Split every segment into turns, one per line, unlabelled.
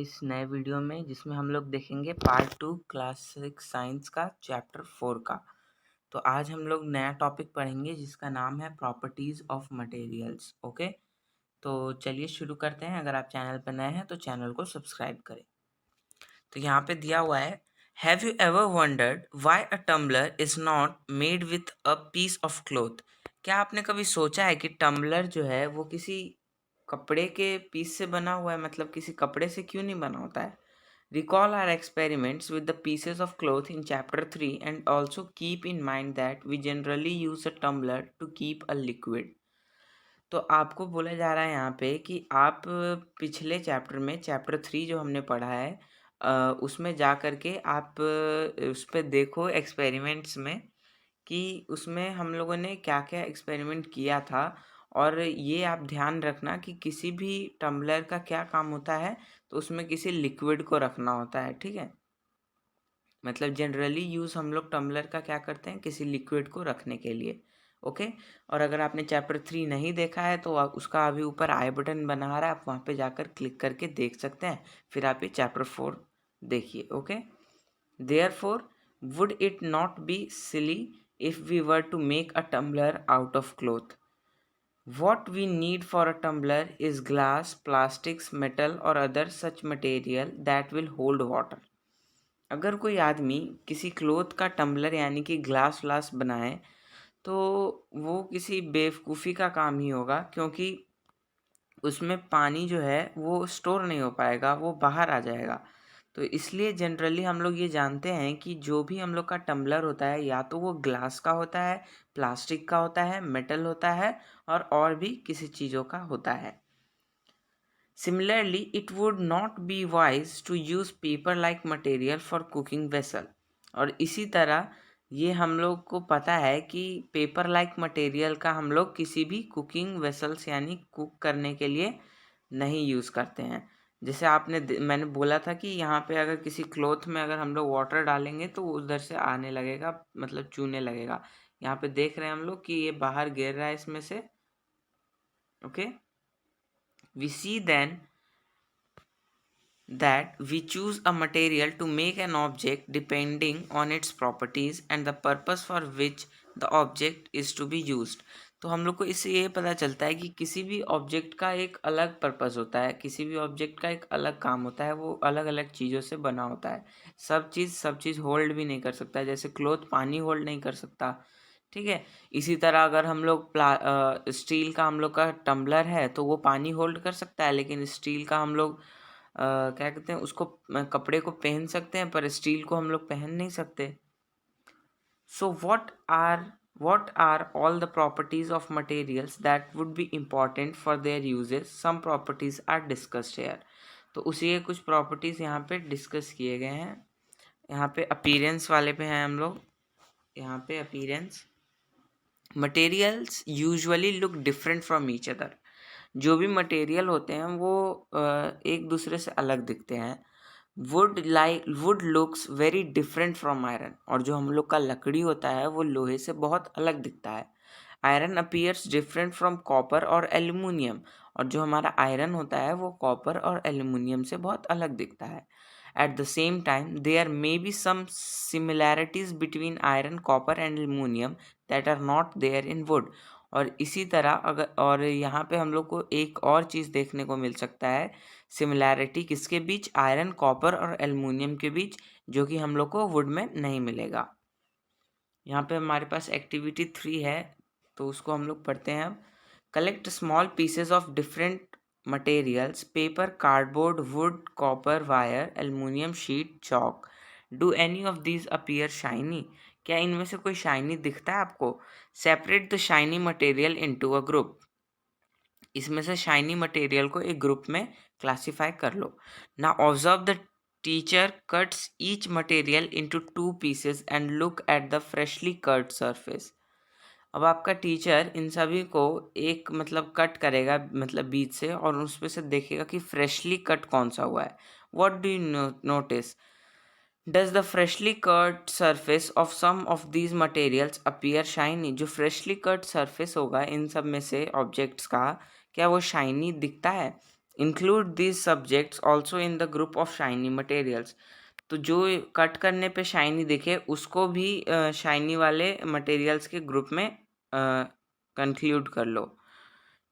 इस नए वीडियो में जिसमें हम लोग देखेंगे पार्ट 2 क्लास 6 साइंस का चैप्टर 4 का। तो आज हम लोग नया टॉपिक पढ़ेंगे जिसका नाम है प्रॉपर्टीज़ ऑफ मटेरियल्स। ओके, तो चलिए शुरू करते हैं। अगर आप चैनल पर नए हैं तो चैनल को सब्सक्राइब करें। तो यहाँ पे दिया हुआ है, have you ever wondered why a tumbler is not made with a piece of cloth? क्या आपने कभी सोचा है कि टम्बलर जो है वो किसी कपड़े के पीस से बना हुआ है, मतलब किसी कपड़े से क्यों नहीं बना होता है? Recall our experiments with the pieces of cloth in chapter 3 and also keep in mind that we generally use a tumbler to keep a liquid. तो आपको बोला जा रहा है यहाँ पे कि आप पिछले चैप्टर में चैप्टर 3 जो हमने पढ़ा है उसमें जा कर के आप उस पे देखो एक्सपेरिमेंट्स में कि उसमें हम लोगों ने क्या-क्या एक्सपेरिमेंट किया था। और ये आप ध्यान रखना कि किसी भी टम्बलर का क्या काम होता है, तो उसमें किसी लिक्विड को रखना होता है, ठीक है? मतलब जनरली यूज़ हम लोग टम्बलर का क्या करते हैं, किसी लिक्विड को रखने के लिए। ओके, और अगर आपने चैप्टर 3 नहीं देखा है तो आप उसका अभी ऊपर आई बटन बना रहा है, आप वहाँ पे जाकर क्लिक करके देख सकते हैं। फिर आप ये चैप्टर 4 देखिए। Okay, Therefore, would it not be silly if we were to make a tumbler out of cloth? What we need for a tumbler is glass, plastics, metal or other such material that will hold water. अगर कोई आदमी किसी cloth का tumbler यानी कि glass व्लास बनाए तो वो किसी बेवकूफ़ी का काम ही होगा, क्योंकि उसमें पानी जो है वो स्टोर नहीं हो पाएगा, वो बाहर आ जाएगा। तो इसलिए जनरली हम लोग ये जानते हैं कि जो भी हम लोग का टम्बलर होता है या तो वो ग्लास का होता है, प्लास्टिक का होता है, मेटल होता है और भी किसी चीज़ों का होता है। Similarly, it would not be wise to use paper like material for cooking vessel. और इसी तरह ये हम लोग को पता है कि पेपर लाइक मटेरियल का हम लोग किसी भी कुकिंग वेसल्स यानी कुक करने के लिए नहीं यूज़ करते हैं। जैसे मैंने बोला था कि यहाँ पे अगर किसी क्लॉथ में अगर हम लोग वाटर डालेंगे तो वो उधर से आने लगेगा, मतलब चूने लगेगा। यहाँ पे देख रहे हैं हम लोग कि ये बाहर गिर रहा है इसमें से। Okay, we see then that we choose a material to make an object depending on its properties and the purpose for which the object is to be used. तो हम लोग को इससे ये पता चलता है कि किसी भी ऑब्जेक्ट का एक अलग पर्पस होता है, किसी भी ऑब्जेक्ट का एक अलग काम होता है, वो अलग अलग चीज़ों से बना होता है। सब चीज़ होल्ड भी नहीं कर सकता है, जैसे क्लॉथ पानी होल्ड नहीं कर सकता, ठीक है? इसी तरह अगर हम लोग स्टील का हम लोग का टम्बलर है तो वो पानी होल्ड कर सकता है, लेकिन स्टील का हम लोग क्या कहते हैं उसको, कपड़े को पहन सकते हैं पर स्टील को हम लोग पहन नहीं सकते। सो what are all the properties of materials that would be important for their uses? Some properties are discussed here. तो उसी के कुछ प्रॉपर्टीज यहाँ पे डिस्कस किए गए हैं। यहाँ पे अपीयरेंस वाले पे हैं हम लोग। यहाँ पे appearance, materials usually look different from each other. जो भी मटेरियल होते हैं वो एक दूसरे से अलग दिखते हैं। Would looks very different from iron, और जो हम लोग का लकड़ी होता है वो लोहे से बहुत अलग दिखता है। Iron appears different from copper और एल्यूमिनियम, और जो हमारा आयरन होता है वो कॉपर और एल्यूमिनियम से बहुत अलग दिखता है। At the same time there may be some similarities between iron, copper and aluminium that are not there in wood. और इसी तरह अगर, और यहाँ पे हम लोग को एक और चीज़ देखने को मिल सकता है, सिमिलैरिटी किसके बीच, आयरन, कॉपर और एल्युमिनियम के बीच, जो कि हम लोग को वुड में नहीं मिलेगा। यहाँ पे हमारे पास एक्टिविटी 3 है तो उसको हम लोग पढ़ते हैं अब। Collect small pieces of different materials, paper, cardboard, would, copper, wire, aluminium sheet, chalk. Do any of these appear shiny? क्या इनमें से कोई शाइनी दिखता है आपको? Separate the shiny material into a group. इसमें से शाइनी मटेरियल को एक ग्रुप में क्लासिफाई कर लो। Now observe the teacher cuts each material into 2 pieces and look at the freshly cut surface. अब आपका टीचर इन सभी को एक मतलब कट करेगा, मतलब बीच से, और उसमें से देखेगा कि फ्रेशली कट कौन सा हुआ है। What do you notice? Does the freshly cut surface of some of these materials appear shiny? जो फ्रेशली कट सरफेस होगा इन सब में से ऑब्जेक्ट्स का, क्या वो शाइनी दिखता है? Include these subjects also in the group of shiny materials. तो जो कट करने पे शाइनी दिखे उसको भी शाइनी वाले मटेरियल्स के ग्रुप में कंक्लूड कर लो,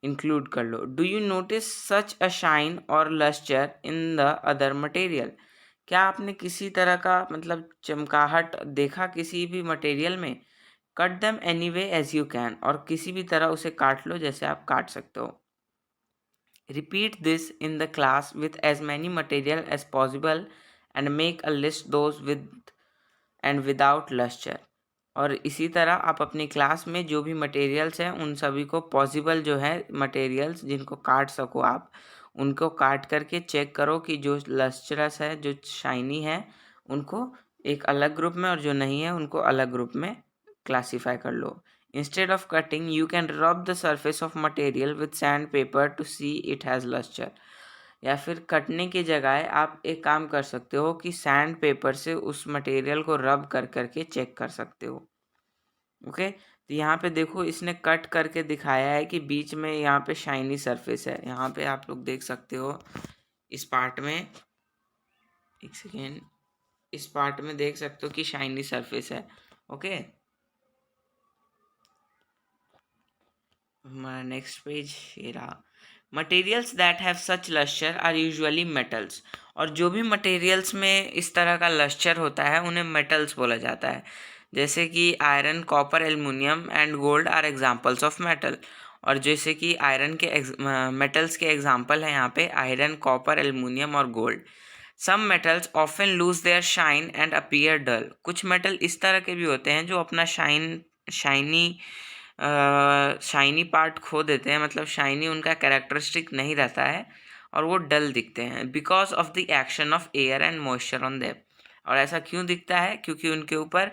इंक्लूड कर लो। Do you notice such a shine or lustre in the other material? क्या आपने किसी तरह का मतलब चमकाहट देखा किसी भी मटेरियल में? Cut them any way as you can, और किसी भी तरह उसे काट लो जैसे आप काट सकते हो। Repeat this in the class with as many material as possible and make a list those with and without luster। और इसी तरह आप अपनी क्लास में जो भी मटेरियल्स हैं उन सभी को पॉसिबल जो है मटेरियल्स जिनको काट सको आप उनको काट करके चेक करो कि जो लस्टरस है जो शाइनी है उनको एक अलग ग्रुप में और जो नहीं है उनको अलग ग्रुप में क्लासीफाई कर लो। Instead of cutting, you can rub the surface of material with sandpaper to see it has luster। या फिर कटने की जगह आप एक काम कर सकते हो कि सैंड पेपर से उस मटेरियल को रब कर करके चेक कर सकते हो। ओके, तो यहाँ पे देखो इसने कट करके दिखाया है कि बीच में यहाँ पे शाइनी सरफेस है। यहाँ पे आप लोग देख सकते हो इस पार्ट में, एक सेकेंड, इस पार्ट में देख सकते हो कि शाइनी सरफेस है। ओके, हमारा नेक्स्ट पेज ये रहा। Materials that have such lustre are usually metals. और जो भी मटेरियल्स में इस तरह का लस्चर होता है उन्हें मेटल्स बोला जाता है। जैसे कि iron, copper, aluminium and gold are examples of metal. और जैसे कि आयरन के मेटल्स के एग्जांपल हैं यहाँ पे आयरन, कॉपर, एल्युमिनियम और gold. Some metals often lose their shine and appear dull. कुछ मेटल इस तरह के भी होते हैं जो अपना शाइनी पार्ट खो देते हैं, मतलब शाइनी उनका कैरेक्टरिस्टिक नहीं रहता है और वो डल दिखते हैं because of the action of air and moisture on them. और ऐसा क्यों दिखता है? क्योंकि उनके ऊपर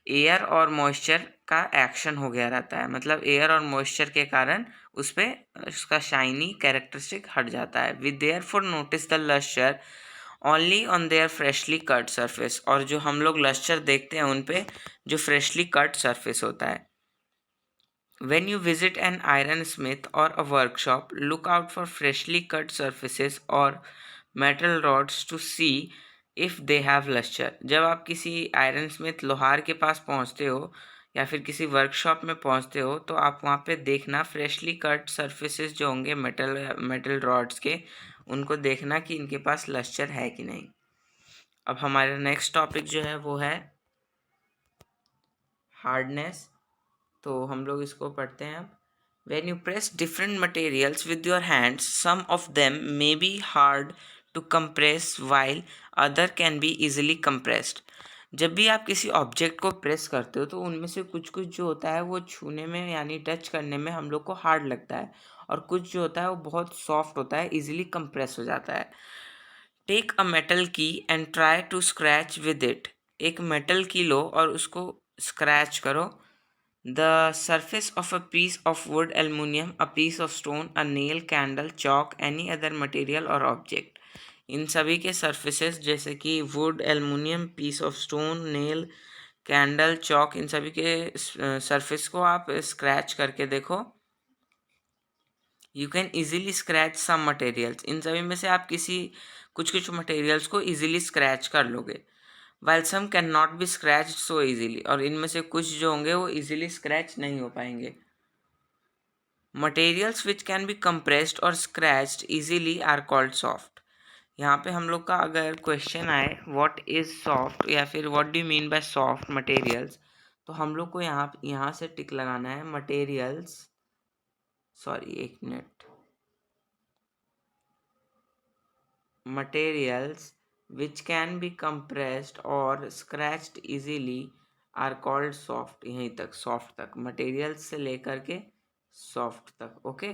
एयर और मॉइस्चर का एक्शन हो गया रहता है, मतलब एयर और मॉइस्चर के कारण उस पर उसका शाइनी कैरेक्टरिस्टिक हट जाता है। With their for notice the lustre only on their freshly cut surface. और जो हम लोग लस्चर देखते हैं उन पे जो फ्रेशली कट सरफेस होता है। When you visit an ironsmith or a workshop, look out for freshly cut surfaces or metal rods to see if they have luster। जब आप किसी आयरन स्मिथ लोहार के पास पहुंचते हो या फिर किसी वर्कशॉप में पहुंचते हो तो आप वहां पे देखना फ्रेशली कट सरफेसेस जो होंगे मेटल रॉड्स के, उनको देखना कि इनके पास लस्टर है कि नहीं। अब हमारा नेक्स्ट टॉपिक जो है वो है हार्डनेस। तो हम लोग इसको पढ़ते हैं अब। When you press different materials with your hands, some of them may be hard to compress while other can be easily compressed। जब भी आप किसी ऑब्जेक्ट को प्रेस करते हो तो उनमें से कुछ कुछ जो होता है वो छूने में यानी टच करने में हम लोग को हार्ड लगता है, और कुछ जो होता है वो बहुत सॉफ्ट होता है, इजीली कंप्रेस हो जाता है। Take a metal key and try to scratch with it. एक मेटल की लो और उसको स्क्रैच करो। The surface of a piece of wood, aluminum, a piece of stone, a nail, candle, chalk, any other material or object। इन सभी के surfaces जैसे कि wood, aluminium, piece of stone, nail, candle, chalk, इन सभी के surface को आप scratch करके देखो। You can easily scratch some materials। इन सभी में से आप कुछ कुछ materials को easily scratch कर लोगे। While some cannot be scratched so easily। और इनमें से कुछ जो होंगे वो easily scratch नहीं हो पाएंगे। Materials which can be compressed or scratched easily are called soft। यहाँ पे हम लोग का अगर क्वेश्चन आए what is soft या फिर what do you mean by soft materials, तो हम लोग को यहाँ से टिक लगाना है materials, सॉरी एक minute, materials which can be compressed or scratched easily are called soft। यहीं तक soft तक, materials से लेकर के soft तक। ओके,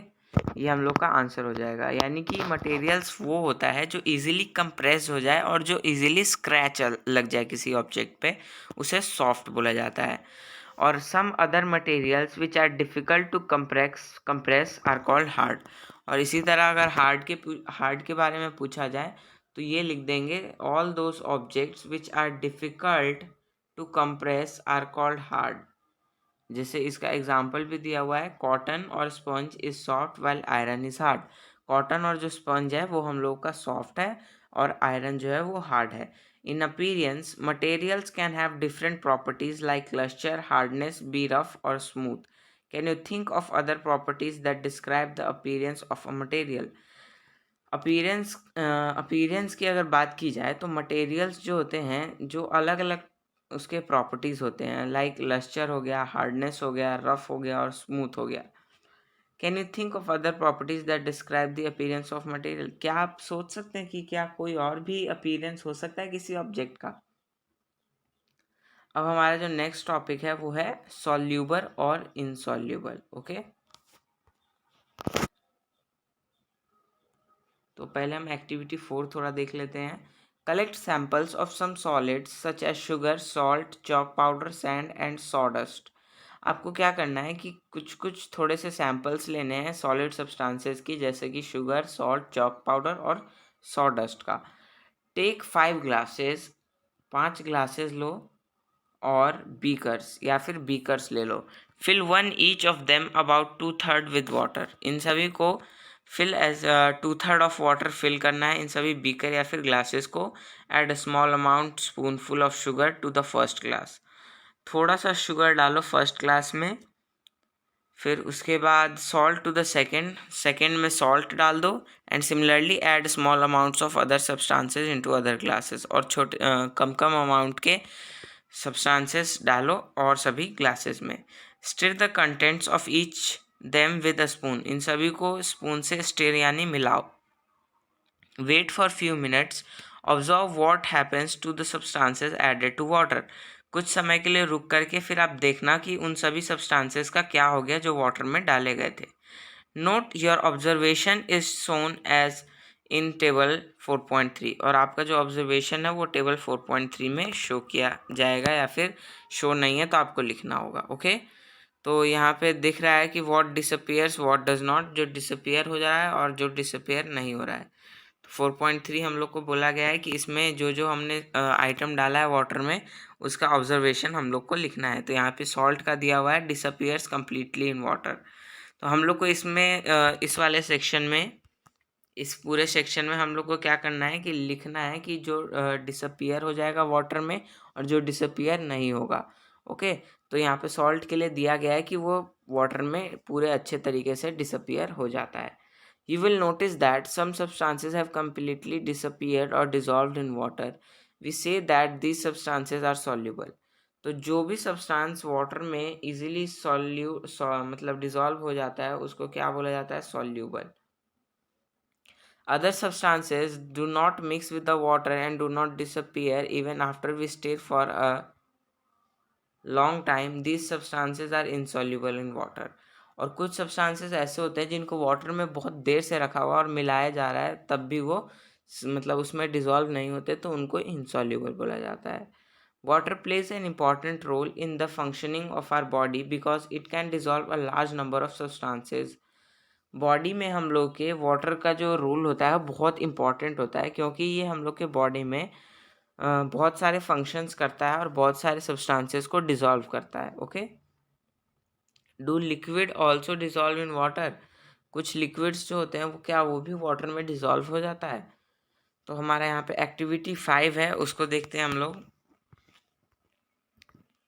ये हम लोग का आंसर हो जाएगा। यानी कि मटेरियल्स वो होता है जो इजीली कंप्रेस हो जाए और जो इजीली स्क्रैच लग जाए किसी ऑब्जेक्ट पे, उसे सॉफ्ट बोला जाता है। और some other materials which are difficult to compress are called hard. और इसी तरह अगर हार्ड के बारे में पूछा जाए तो ये लिख देंगे all those objects which are difficult to compress are called hard. जैसे इसका एग्जाम्पल भी दिया हुआ है, कॉटन और sponge is soft while iron is hard. Cotton और जो स्पंज है वो हम लोग का सॉफ्ट है और आयरन जो है वो हार्ड है। In appearance materials can have different properties like lustre, hardness, be rough or smooth. Can you think of other properties that describe the appearance of a material? Appearance की अगर बात की जाए तो मटेरियल्स जो होते हैं जो अलग अलग उसके प्रॉपर्टीज होते हैं, लाइक लस्चर हो गया, हार्डनेस हो गया, रफ हो गया और स्मूथ हो गया। Can you think of other properties that describe the appearance of material? क्या आप सोच सकते हैं कि क्या कोई और भी अपीयरेंस हो सकता है किसी ऑब्जेक्ट का? अब हमारा जो नेक्स्ट टॉपिक है वो है सॉल्यूबल और इनसॉल्यूबल। ओके, तो पहले हम एक्टिविटी 4 थोड़ा देख लेते हैं। Collect samples of some solids such as sugar, salt, chalk powder, sand and sawdust. आपको क्या करना है कि कुछ कुछ थोड़े से सैंपल्स लेने हैं सॉलिड सब्सटेंसेस की, जैसे कि शुगर, सॉल्ट, चॉक पाउडर और सॉडस्ट का। टेक 5 ग्लासेस, 5 ग्लासेस लो, और बीकर्स या फिर बीकर्स ले लो। Fill one each of them about 2/3 with water. इन सभी को fill as 2/3 of water fill करना है इन सभी बीकर या फिर ग्लासेस को। Add a small amount spoonful of sugar to the first glass. थोड़ा सा शुगर डालो फर्स्ट ग्लास में, फिर उसके बाद सॉल्ट टू द सेकेंड में सॉल्ट डाल दो, and similarly add small amounts of other substances into other glasses. और छोटे कम कम अमाउंट के सब्सटेंसेस डालो और सभी ग्लासेस में। Stir the contents of each them with a spoon. इन सभी को स्पून से स्टिर यानी मिलाओ। Wait for few minutes, observe what happens to the substances added to water. कुछ समय के लिए रुक करके फिर आप देखना कि उन सभी सब्सटेंसेस का क्या हो गया जो वाटर में डाले गए थे। Note your observation is shown as in table 4.3। और आपका जो ऑब्जर्वेशन है वो टेबल 4.3 में शो किया जाएगा, या फिर शो नहीं है तो आपको लिखना होगा। ओके, तो यहाँ पे दिख रहा है कि what disappears what does not, जो डिसअपियर हो जा रहा है और जो डिसअपियर नहीं हो रहा है। तो 4.3 हम लोग को बोला गया है कि इसमें जो जो हमने आइटम डाला है वाटर में उसका ऑब्जर्वेशन हम लोग को लिखना है। तो यहाँ पे सॉल्ट का दिया हुआ है डिसअपियर्स कम्प्लीटली इन वाटर। तो हम लोग को इसमें इस वाले सेक्शन में, इस पूरे सेक्शन में हम लोग को क्या करना है कि लिखना है कि जो डिसअपियर हो जाएगा वाटर में और जो डिसअपियर नहीं होगा। ओके, तो यहाँ पे सॉल्ट के लिए दिया गया है कि वो वाटर में पूरे अच्छे तरीके से डिसअपियर हो जाता है। You will notice that some substances have completely disappeared or dissolved in water. We say that these substances are soluble. तो जो भी सब्सटेंस वाटर में इजीली मतलब डिसॉल्व हो जाता है उसको क्या बोला जाता है? Soluble. Other substances do not mix with the water and do not disappear even after we stir for a long time. These substances are insoluble in water. और कुछ सब्सटेंसेस ऐसे होते हैं जिनको वाटर में बहुत देर से रखा हुआ और मिलाया जा रहा है तब भी वो मतलब उसमें डिसॉल्व नहीं होते, तो उनको इनसॉल्यूबल बोला जाता है। Water plays an important role in the functioning of our body because it can dissolve a large number of substances. Body में हम लोग के वाटर का जो रोल होता है बहुत इम्पॉर्टेंट होता है, क्योंकि ये हम लोग के बॉडी में बहुत सारे फंक्शंस करता है और बहुत सारे सब्सटेंसेस को डिसॉल्व करता है। Okay, do liquid also dissolve in water? कुछ लिक्विड्स जो होते हैं वो भी वाटर में डिसॉल्व हो जाता है। तो हमारा यहाँ पे एक्टिविटी 5 है, उसको देखते हैं हम लोग।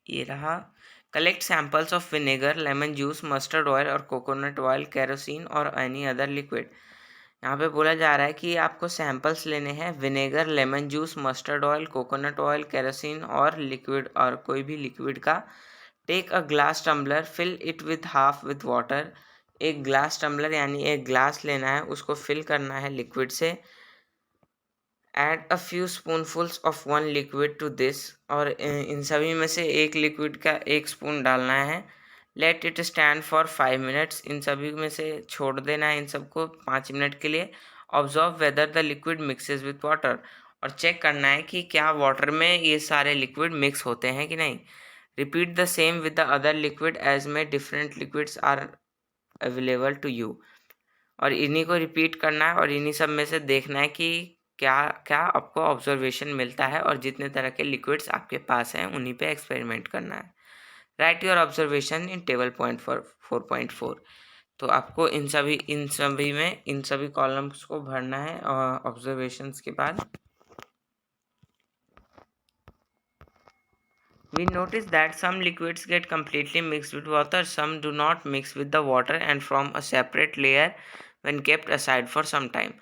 ये रहा। Collect samples of vinegar, lemon juice, mustard oil और कोकोनट ऑयल, केरोसिन और एनी अदर लिक्विड। यहाँ पे बोला जा रहा है कि आपको सैंपल्स लेने हैं vinegar, lemon juice, mustard oil, coconut oil, kerosene और लिक्विड और कोई भी लिक्विड का। Take a glass tumbler, fill it with half with water. एक ग्लास टम्बलर यानी एक ग्लास लेना है, उसको फिल करना है लिक्विड से। Add a few spoonfuls of one liquid to this. और इन सभी में से एक लिक्विड का एक स्पून डालना है। Let it stand for 5 minutes. इन सभी में से छोड़ देना है इन सबको 5 मिनट के लिए। Observe whether the liquid mixes with water. और चेक करना है कि क्या वाटर में ये सारे लिक्विड मिक्स होते हैं कि नहीं। Repeat the same with the other liquid as में different liquids are available to you. और इन्हीं को रिपीट करना है और इन्हीं सब में से देखना है कि क्या क्या आपको ऑब्जर्वेशन मिलता है, और जितने तरह के लिक्विड्स आपके पास हैं उन्हीं पे एक्सपेरिमेंट करना है। Right your observation in table 4.4। तो आपको इन सभी कॉलम्स को भरना है ऑब्जर्वेशंस के बाद। We notice that some liquids get completely mixed with water, some do not mix with the water and form a separate layer when kept aside for some time.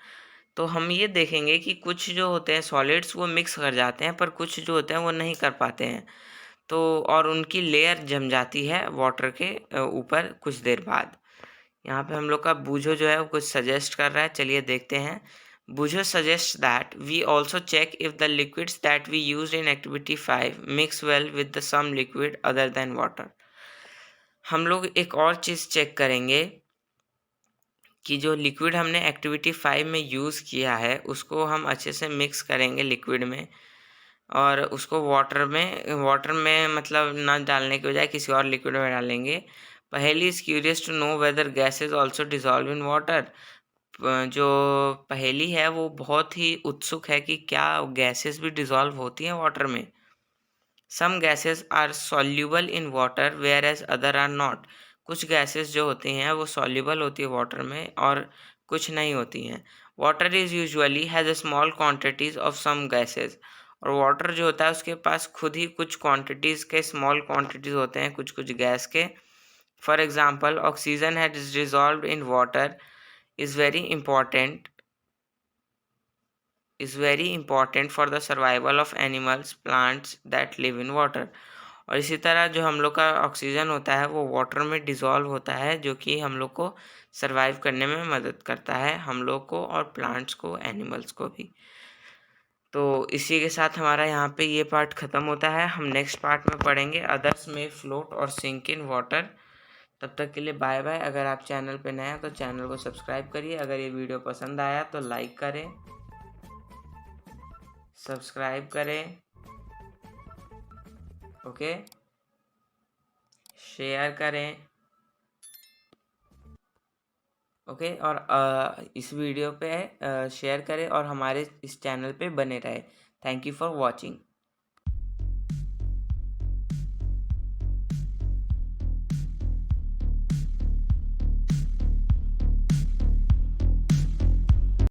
तो हम ये देखेंगे कि कुछ जो होते हैं सॉलिड्स वो मिक्स कर जाते हैं, पर कुछ जो होते हैं वो नहीं कर पाते हैं, तो और उनकी लेयर जम जाती है वाटर के ऊपर कुछ देर बाद। यहाँ पे हम लोग का बूझो जो है वो कुछ सजेस्ट कर रहा है, चलिए देखते हैं। Bujo suggests that we also check if the liquids that we used in activity 5 mix well with the some liquid other than water. हम लोग एक और चीज़ चेक करेंगे कि जो लिक्विड हमने एक्टिविटी 5 में यूज़ किया है उसको हम अच्छे से मिक्स करेंगे लिक्विड में, और उसको वाटर में मतलब ना डालने के बजाय किसी और लिक्विड में डालेंगे। Paheli is curious to know whether gases also dissolve in water. जो पहेली है वो बहुत ही उत्सुक है कि क्या गैसेस भी डिजॉल्व होती हैं वाटर में। Some gases are soluble in water whereas other are not. कुछ गैसेस जो होती हैं वो सॉल्यूबल होती है वाटर में और कुछ नहीं होती हैं। Water is usually has a small quantities of some gases. और वाटर जो होता है उसके पास खुद ही कुछ क्वांटिटीज़ के स्मॉल क्वांटिटीज़ होते हैं कुछ कुछ गैस के। For example oxygen has dissolve in water is very important for the survival of animals plants that live in water। और इसी तरह जो हम लोग का ऑक्सीजन होता है वो वाटर में डिज़ोल्व होता है, जो कि हम लोग को सरवाइव करने में मदद करता है, हम लोग को और प्लांट्स को, एनिमल्स को भी। तो इसी के साथ हमारा यहाँ पे ये पार्ट ख़त्म होता है। हम नेक्स्ट पार्ट में पढ़ेंगे अदर्स में फ्लोट और सिंक इन वाटर। तब तक के लिए बाय बाय। अगर आप चैनल पे नए हैं तो चैनल को सब्सक्राइब करिए। अगर ये वीडियो पसंद आया तो लाइक करें, सब्सक्राइब करें, ओके, शेयर करें, ओके, और इस वीडियो पे शेयर करें और हमारे इस चैनल पे बने रहे। Thank you for watching.